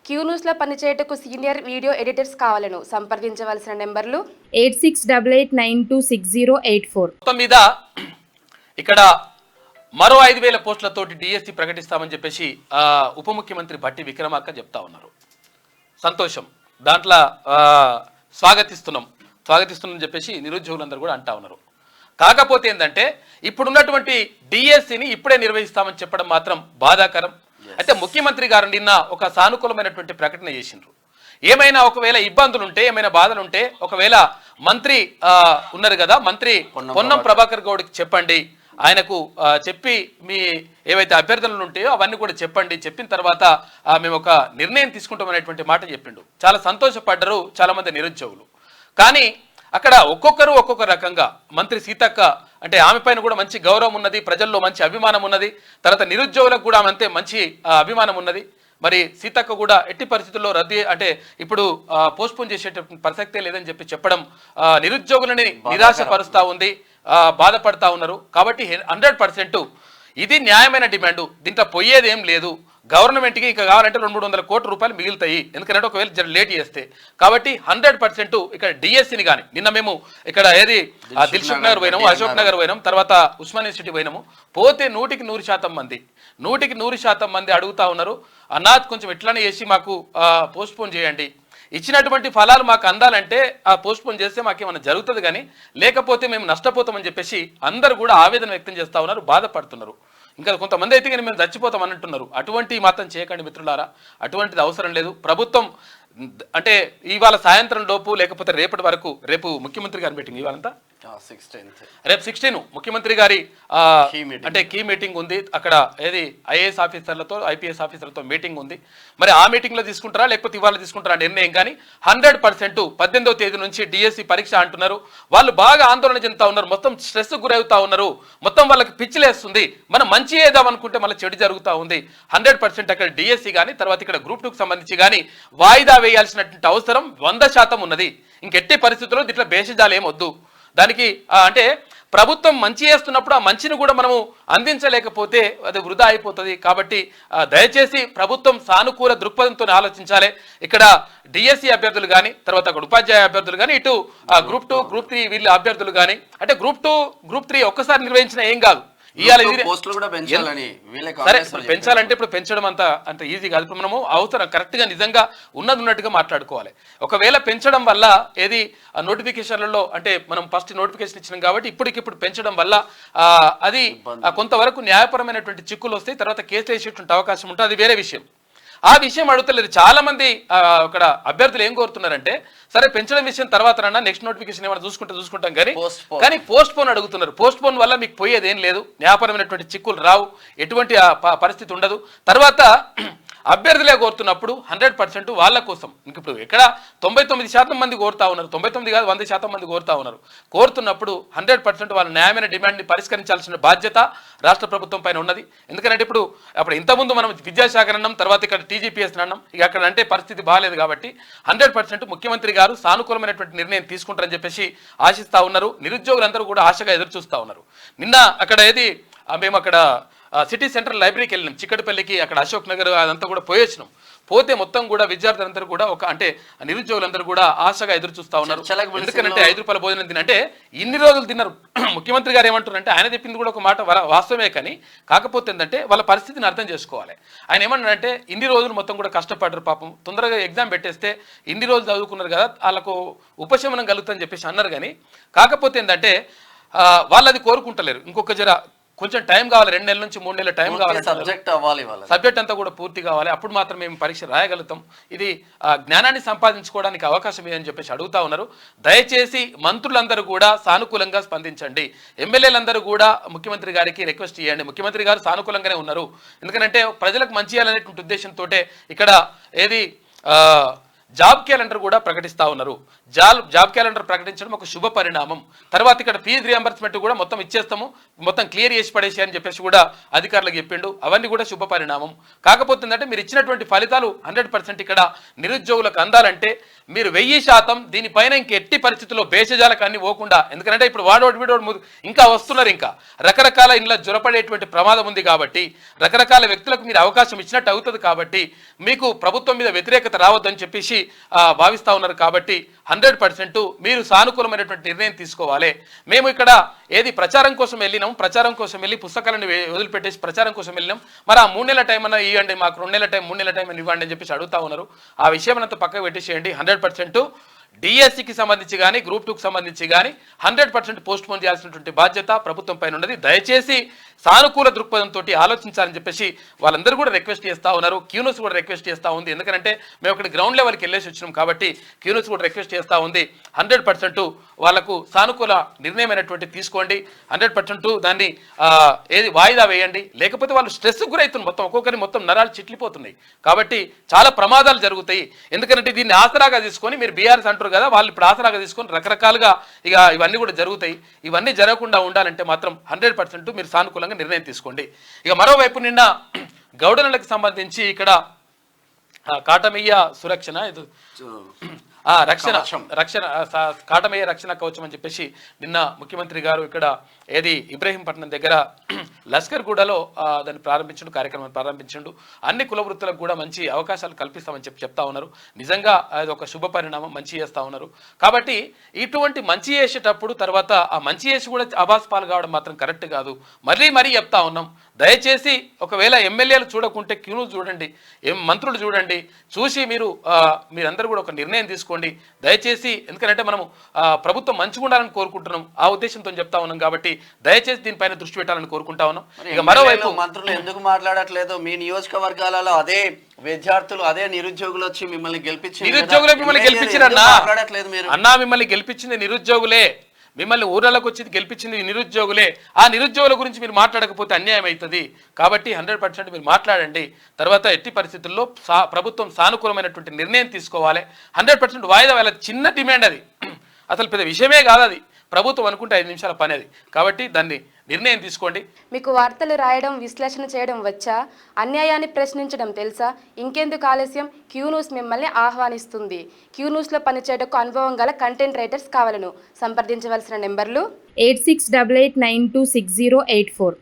Queue న్యూస్లో పనిచేయటకు senior video editors కావాలను సంప్రదించవలసిన నెంబర్లు 8688926084. మొత్తం మీద ఇక్కడ మరో 5,000 పోస్టులతోటి డిఎస్సి ప్రకటిస్తామని చెప్పేసి ఉప ముఖ్యమంత్రి భట్టి విక్రమార్క చెప్తా ఉన్నారు. సంతోషం, దాంట్లో స్వాగతిస్తున్నాం చెప్పేసి నిరుద్యోగులందరూ కూడా అంటా ఉన్నారు. కాకపోతే ఏంటంటే ఇప్పుడున్నటువంటి డిఎస్సిని ఇప్పుడే నిర్వహిస్తామని చెప్పడం మాత్రం బాధాకరం. అయితే ముఖ్యమంత్రి గారు నిన్న ఒక సానుకూలమైనటువంటి ప్రకటన చేసిండ్రు. ఏమైనా ఒకవేళ ఇబ్బందులుంటే, ఏమైనా బాధలుంటే, ఒకవేళ మంత్రి ఉన్నారు కదా, మంత్రి పొన్నం ప్రభాకర్ గౌడ్కి చెప్పండి, ఆయనకు చెప్పి మీ ఏవైతే అభ్యర్థనలు ఉంటాయో అవన్నీ కూడా చెప్పండి, చెప్పిన తర్వాత మేము ఒక నిర్ణయం తీసుకుంటామనేటువంటి మాట చెప్పిండు. చాలా సంతోషపడ్డరు చాలా మంది నిరుద్యోగులు. కానీ అక్కడ ఒక్కొక్కరు ఒక్కొక్క రకంగా, మంత్రి సీతక్క అంటే ఆమె పైన కూడా మంచి గౌరవం ఉన్నది, ప్రజల్లో మంచి అభిమానం ఉన్నది, తర్వాత నిరుద్యోగులకు కూడా అంతే మంచి అభిమానం ఉన్నది. మరి సీతక్క కూడా ఎట్టి పరిస్థితుల్లో రద్దు అంటే ఇప్పుడు పోస్ట్పోన్ చేసేటటువంటి ప్రసక్తే లేదని చెప్పి చెప్పడం నిరుద్యోగులని నిరాశపరుస్తూ ఉంది, బాధపడతా ఉన్నారు. కాబట్టి 100% ఇది న్యాయమైన డిమాండు, దీంట్లో పోయేది ఏం లేదు. గవర్నమెంట్కి ఇంకా కావాలంటే 200-300 కోట్ల రూపాయలు మిగులుతాయి, ఎందుకంటే ఒకవేళ లేట్ చేస్తే. కాబట్టి 100% ఇక్కడ డిఎస్సిని కానీ, నిన్న మేము ఇక్కడ ఏది దిల్సుఖ్ నగర్ పోయినాము, అశోక్ నగర్ పోయినాం, తర్వాత ఉస్మానియా సిటీ పోయినాము. పోతే 100% మంది అడుగుతా ఉన్నారు, అన్నా కొంచెం ఎట్లనే చేసి మాకు పోస్ట్పోన్ చేయండి, ఇచ్చినటువంటి ఫలాలు మాకు అందాలంటే ఆ పోస్ట్పోన్ చేస్తే మాకేమైనా జరుగుతుంది, కానీ లేకపోతే మేము నష్టపోతామని చెప్పేసి అందరూ కూడా ఆవేదన వ్యక్తం చేస్తూ ఉన్నారు, బాధపడుతున్నారు. ఇంకా కొంతమంది అయితే కానీ మేము చచ్చిపోతాం అని అంటున్నారు. అటువంటి మాత్రం చేయకండి మిత్రులారా, అటువంటిది అవసరం లేదు. ప్రభుత్వం అంటే ఇవాళ సాయంత్రం లోపు లేకపోతే రేపటి వరకు, రేపు ముఖ్యమంత్రి గారి మీటింగ్, ఇవాళంతా రేపు 16 ముఖ్యమంత్రి గారి అంటే కీ మీటింగ్ ఉంది. అక్కడ ఏది ఐఏఎస్ ఆఫీసర్లతో ఐపీఎస్ ఆఫీసర్లతో మీటింగ్ ఉంది. మరి ఆ మీటింగ్లో తీసుకుంటారా లేకపోతే ఇవాళ తీసుకుంటారా నిర్ణయం. కానీ 100% 18వ తేదీ నుంచి డిఎస్సి పరీక్ష అంటున్నారు. వాళ్ళు బాగా ఆందోళన చెందుతా ఉన్నారు, మొత్తం స్ట్రెస్ గురవుతా ఉన్నారు, మొత్తం వాళ్ళకి పిచ్చిలేస్తుంది. మనం మంచి ఏదాం అనుకుంటే మళ్ళీ చెడు జరుగుతూ ఉంది. 100% అక్కడ డిఎస్సి కానీ తర్వాత ఇక్కడ గ్రూప్ 2కి సంబంధించి కానీ వాయిదా వేయాల్సినటువంటి అవసరం 100% ఉన్నది. ఇంకెట్టి పరిస్థితుల్లో ఇట్లా భేషజాలు ఏమొద్దు. దానికి అంటే ప్రభుత్వం మంచి చేస్తున్నప్పుడు ఆ మంచిని కూడా మనము అందించలేకపోతే అది వృధా అయిపోతుంది. కాబట్టి దయచేసి ప్రభుత్వం సానుకూల దృక్పథంతో ఆలోచించాలి. ఇక్కడ డిఎస్సి అభ్యర్థులు కానీ తర్వాత అక్కడ ఉపాధ్యాయ అభ్యర్థులు కానీ, ఇటు గ్రూప్ 2 గ్రూప్ 3 వీళ్ళ అభ్యర్థులు కానీ, అంటే గ్రూప్ 2 గ్రూప్ 3 ఒక్కసారి నిర్వహించిన ఏం కాదు, సరే పెంచాలంటే ఇప్పుడు పెంచడం అంత ఈజీ కాదు. ఇప్పుడు మనము అవసరం కరెక్ట్గా నిజంగా ఉన్నట్టుగా మాట్లాడుకోవాలి. ఒకవేళ పెంచడం వల్ల ఏది నోటిఫికేషన్లలో అంటే మనం ఫస్ట్ నోటిఫికేషన్ ఇచ్చినాం కాబట్టి ఇప్పటికిప్పుడు పెంచడం వల్ల అది కొంతవరకు న్యాయపరమైనటువంటి చిక్కులు వస్తాయి, తర్వాత కేసులు వేసేటువంటి అవకాశం ఉంటుంది, అది వేరే విషయం. ఆ విషయం అడుగుతలేదు. చాలా మంది అక్కడ అభ్యర్థులు ఏం కోరుతున్నారంటే, సరే పెంచడం విషయం తర్వాత రన్నా, నెక్స్ట్ నోటిఫికేషన్ ఏమైనా చూసుకుంటాం కానీ పోస్ట్ పోన్ అడుగుతున్నారు. పోస్ట్ పోన్ వల్ల మీకు పోయేది ఏం లేదు, న్యాయపరమైనటువంటి చిక్కులు రావు, ఎటువంటి పరిస్థితి ఉండదు. తర్వాత అభ్యర్థులే కోరుతున్నప్పుడు 100% వాళ్ళ కోసం. ఇంక ఇప్పుడు ఎక్కడ 99% మంది కోరుతా ఉన్నారు, 99 కాదు 100% మంది కోరుతా ఉన్నారు. కోరుతున్నప్పుడు 100% వాళ్ళ న్యాయమైన డిమాండ్ని పరిష్కరించాల్సిన బాధ్యత రాష్ట్ర ప్రభుత్వం పైన ఉన్నది. ఎందుకంటే ఇప్పుడు ఇంతకుముందు మనం విద్యాశాఖ అన్నాం, తర్వాత ఇక్కడ టీజీపీఎస్ అన్నాం, ఇక అక్కడ అంటే పరిస్థితి బాగాలేదు. కాబట్టి 100% ముఖ్యమంత్రి గారు సానుకూలమైనటువంటి నిర్ణయం తీసుకుంటారని చెప్పేసి ఆశిస్తూ ఉన్నారు. నిరుద్యోగులందరూ కూడా ఆశగా ఎదురు చూస్తూ ఉన్నారు. నిన్న అక్కడ ఏది మేము అక్కడ సిటీ సెంట్రల్ లైబ్రరీకి వెళ్ళినాం, చిక్కడపల్లికి, అక్కడ అశోక్ నగర్ అదంతా కూడా పోయొచ్చినాం. పోతే మొత్తం కూడా విద్యార్థులందరూ కూడా అంటే నిరుద్యోగులందరూ కూడా ఆశగా ఎదురు చూస్తూ ఉన్నారు. ఎందుకంటే 5 రూపాయల భోజనం తినంటే ఇన్ని రోజులు తిన్నారు. ముఖ్యమంత్రి గారు ఏమంటారంటే, ఆయన చెప్పింది కూడా ఒక మాట వాస్తవమే, కానీ కాకపోతే ఏంటంటే వాళ్ళ పరిస్థితిని అర్థం చేసుకోవాలి. ఆయన ఏమన్నారంటే, ఇన్ని రోజులు మొత్తం కూడా కష్టపడ్డారు పాపం, తొందరగా ఎగ్జామ్ పెట్టేస్తే ఇన్ని రోజులు చదువుకున్నారు కదా, వాళ్ళకు ఉపశమనం కలుగుతుందని చెప్పేసి అన్నారు. కానీ కాకపోతే ఏంటంటే వాళ్ళు అది కోరుకుంటలేరు. ఇంకొక కొంచెం టైం కావాలి, 2 నెలల నుంచి 3 నెలల టైం కావాలి, సబ్జెక్ట్ అంతా కూడా పూర్తి కావాలి, అప్పుడు మాత్రం మేము పరీక్ష రాయగలుగుతాం. ఇది జ్ఞానాన్ని సంపాదించుకోవడానికి అవకాశం అని చెప్పేసి అడుగుతా ఉన్నారు. దయచేసి మంత్రులందరూ కూడా సానుకూలంగా స్పందించండి, ఎమ్మెల్యేలందరూ కూడా ముఖ్యమంత్రి గారికి రిక్వెస్ట్ చేయండి. ముఖ్యమంత్రి గారు సానుకూలంగానే ఉన్నారు, ఎందుకంటే ప్రజలకు మంచి చేయాలనేటువంటి ఉద్దేశంతో ఇక్కడ ఏది జాబ్ క్యాలెండర్ కూడా ప్రకటిస్తూ ఉన్నారు. జాబ్ క్యాలెండర్ ప్రకటించడం ఒక శుభ పరిణామం. తర్వాత ఇక్కడ ఫీజు రియంబర్స్మెంట్ కూడా మొత్తం ఇచ్చేస్తాము, మొత్తం క్లియర్ చేసి పడేసి అని చెప్పేసి కూడా అధికారులకు చెప్పిండు. అవన్నీ కూడా శుభ పరిణామం. కాకపోతే ఏంటంటే మీరు ఇచ్చినటువంటి ఫలితాలు 100% ఇక్కడ నిరుద్యోగులకు అందాలంటే మీరు 1000% దీనిపైన ఇంక ఎట్టి పరిస్థితుల్లో భేషజాలకు అన్ని పోకుండా, ఎందుకంటే ఇప్పుడు వీడోడు ఇంకా వస్తున్నారు, ఇంకా రకరకాల ఇంట్లో జ్వరపడేటువంటి ప్రమాదం ఉంది కాబట్టి రకరకాల వ్యక్తులకు మీరు అవకాశం ఇచ్చినట్టు అవుతుంది కాబట్టి మీకు ప్రభుత్వం మీద వ్యతిరేకత రావద్దని చెప్పేసి భావిస్తూ ఉన్నారు. కాబట్టి 100% మీరు సానుకూలమైనటువంటి నిర్ణయం తీసుకోవాలి. మేము ఇక్కడ ఏది ప్రచారం కోసం వెళ్ళినాం, ప్రచారం కోసం వెళ్ళి పుస్తకాలను వదిలిపెట్టేసి ప్రచారం కోసం వెళ్ళినాం. మరి ఆ 3 నెలల టైం అన్నా ఇవ్వండి, మాకు 2 నెలల టైం 3 నెలల టైం అని ఇవ్వండి అని చెప్పేసి అడుగుతా ఉన్నారు. ఆ విషయం అంతా పక్కకు పెట్టేసేయండి. 100% డిఎస్సికి సంబంధించి కానీ గ్రూప్ 2కి సంబంధించి కానీ 100% పోస్ట్ పోన్ చేయాల్సినటువంటి బాధ్యత ప్రభుత్వం పైన ఉన్నది. దయచేసి సానుకూల దృక్పథంతో ఆలోచించాలని చెప్పేసి వాళ్ళందరూ కూడా రిక్వెస్ట్ చేస్తూ ఉన్నారు. క్యూనూస్ కూడా రిక్వెస్ట్ చేస్తూ ఉంది. ఎందుకంటే మేము ఇక్కడ గ్రౌండ్ లెవెల్కి వెళ్ళేసి వచ్చినాం కాబట్టి క్యూనూస్ కూడా రిక్వెస్ట్ చేస్తూ ఉంది. 100% వాళ్ళకు సానుకూల నిర్ణయమైనటువంటి తీసుకోండి. 100% దాన్ని ఏది వాయిదా వేయండి. లేకపోతే వాళ్ళు స్ట్రెస్కి గురవుతున్నారు. మొత్తం ఒక్కొక్కరి మొత్తం నరాలు చిట్లిపోతున్నాయి. కాబట్టి చాలా ప్రమాదాలు జరుగుతాయి. ఎందుకంటే దీన్ని ఆసరాగా తీసుకొని మీరు బీఆర్ఎస్ అంటారు కదా, వాళ్ళు ఇప్పుడు ఆసరాగా తీసుకొని రకరకాలుగా ఇక ఇవన్నీ కూడా జరుగుతాయి. ఇవన్నీ జరగకుండా ఉండాలంటే మాత్రం 100% మీరు సానుకూలంగా నిర్ణయం తీసుకోండి. ఇక మరోవైపు నిన్న గౌడనలకు సంబంధించి ఇక్కడ కాటమయ్య సురక్షణ రక్షణ కాటమయ్య రక్షణ కవచం అని చెప్పేసి నిన్న ముఖ్యమంత్రి గారు ఇక్కడ ఏది ఇబ్రహీంపట్నం దగ్గర లస్కర్ గూడలో దాన్ని కార్యక్రమాన్ని ప్రారంభించిండు. అన్ని కుల వృత్తులకు కూడా మంచి అవకాశాలు కల్పిస్తామని చెప్తా ఉన్నారు. నిజంగా అది ఒక శుభ పరిణామం, మంచి చేస్తూ ఉన్నారు. కాబట్టి ఇటువంటి మంచి చేసేటప్పుడు తర్వాత ఆ మంచి చేసి కూడా అభాస్పాలు కావడం మాత్రం కరెక్ట్ కాదు. మరీ చెప్తా ఉన్నాం, దయచేసి ఒకవేళ ఎమ్మెల్యేలు చూడకుంటే క్యూను చూడండి, మంత్రులు చూడండి, చూసి మీరందరూ కూడా ఒక నిర్ణయం తీసుకోండి దయచేసి. ఎందుకంటే మనము ప్రభుత్వం మంచిగా ఉండాలని కోరుకుంటున్నాం, ఆ ఉద్దేశంతో చెప్తా ఉన్నాం. కాబట్టి దయచేసి దీనిపైన దృష్టి పెట్టాలని కోరుకుంటా ఉన్నాం. ఇక మరోవైపు మంత్రులు ఎందుకు మాట్లాడట్లేదు? మీ నియోజకవర్గాలలో అదే విద్యార్థులు అదే నిరుద్యోగులు వచ్చి మిమ్మల్ని గెలిపించారు. నిరుద్యోగులే మిమ్మల్ని గెలిపించారన్నా అన్నా, మిమ్మల్ని గెలిపించింది నిరుద్యోగులే, మిమ్మల్ని ఊర్లలోకి వచ్చి గెలిపించింది నిరుద్యోగులే. ఆ నిరుద్యోగుల గురించి మీరు మాట్లాడకపోతే అన్యాయం అవుతుంది. కాబట్టి 100% మీరు మాట్లాడండి. తర్వాత ఎట్టి పరిస్థితుల్లో ప్రభుత్వం సానుకూలమైనటువంటి నిర్ణయం తీసుకోవాలి. 100% వాయిదా వేయాలి. చిన్న డిమాండ్ అది, అసలు పెద్ద విషయమే కాదు అది. ప్రభుత్వం అనుకుంటే 5 నిమిషాల పని అది. కాబట్టి దాన్ని నిర్ణయం తీసుకోండి. మీకు వార్తలు రాయడం, విశ్లేషణ చేయడం వచ్చా? అన్యాయాన్ని ప్రశ్నించడం తెలుసా? ఇంకెందుకు ఆలస్యం? క్యూన్యూస్ మిమ్మల్ని ఆహ్వానిస్తుంది. క్యూన్యూస్లో పనిచేయడానికి అనుభవం గల కంటెంట్ రైటర్స్ కావాలను సంప్రదించవలసిన నెంబర్లు 8688926084.